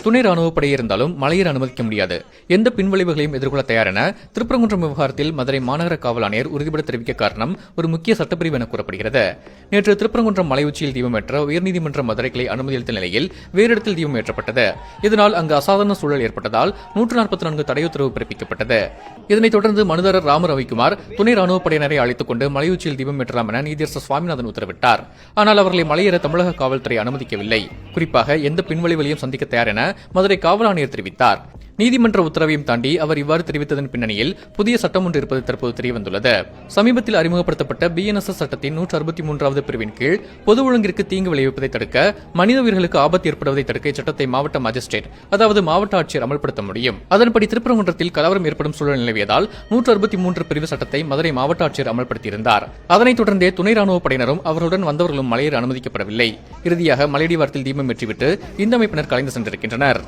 துணை ராணுவப்படை இருந்தாலும் மலையேற அனுமதிக்க முடியாது. எந்த பின்விளைவுகளையும் எதிர்கொள்ள தயார் என திருப்பரங்குன்றம் விவகாரத்தில் மதுரை மாநகர காவல் ஆணையர் உறுதிபட தெரிவிக்க காரணம் ஒரு முக்கிய சட்டப்பிரிவு என கூறப்படுகிறது. நேற்று திருப்பரங்குன்றம் மலை உச்சியில் தீபம் ஏற்ற உயர்நீதிமன்ற மதுரை கிளை அனுமதி அளித்த நிலையில் வேறு இடத்தில் தீபம் ஏற்றப்பட்டது. இதனால் அங்கு அசாதாரண சூழல் ஏற்பட்டதால் 144 தடை உத்தரவு பிறப்பிக்கப்பட்டது. இதனைத் தொடர்ந்து மனுதாரர் ராம ரவிக்குமார் துணை ராணுவப்படையினரை அழைத்துக் கொண்டு மலை உச்சியில் தீபம் ஏற்றலாம் என நீதியரசர் சுவாமிநாதன் உத்தரவிட்டார். ஆனால் அவர்களை மலையேற தமிழக காவல்துறை அனுமதிக்கவில்லை. குறிப்பாக எந்த பின்வழிவுகளையும் சந்திக்க தயார் என மதுரை காவல் ஆணையர் தெரிவித்தார். நீதிமன்ற உத்தரவையும் தாண்டி அவர் இவ்வாறு தெரிவித்ததன் பின்னணியில் புதிய சட்டம் ஒன்று இருப்பது தற்போது தெரியவந்துள்ளது. சமீபத்தில் அறிமுகப்படுத்தப்பட்ட BNSS சட்டத்தின் 163வது பிரிவின் கீழ் பொது ஒழுங்கிற்கு தீங்கு விளைவிப்பதை தடுக்க, மனித உயிர்களுக்கு ஆபத்து ஏற்படுவதை தடுக்க இச்சட்டத்தை மாவட்ட மாஜிஸ்ட்ரேட் அதாவது மாவட்ட ஆட்சியர் அமல்படுத்த முடியும். அதன்படி திருப்பரங்குன்றத்தில் கலவரம் ஏற்படும் சூழல் நிலவியதால் 163 பிரிவு சட்டத்தை மதுரை மாவட்ட ஆட்சியர் அமல்படுத்தியிருந்தார். அதனைத் தொடர்ந்தே துணை ராணுவப் படையினரும் அவர்களுடன் வந்தவர்களும் மலையேற அனுமதிக்கப்படவில்லை. இறுதியாக மலையடிவாரத்தில் தீபம் ஏற்றிவிட்டு இந்த அமைப்பினர் கலைந்து சென்றிருக்கின்றனர்.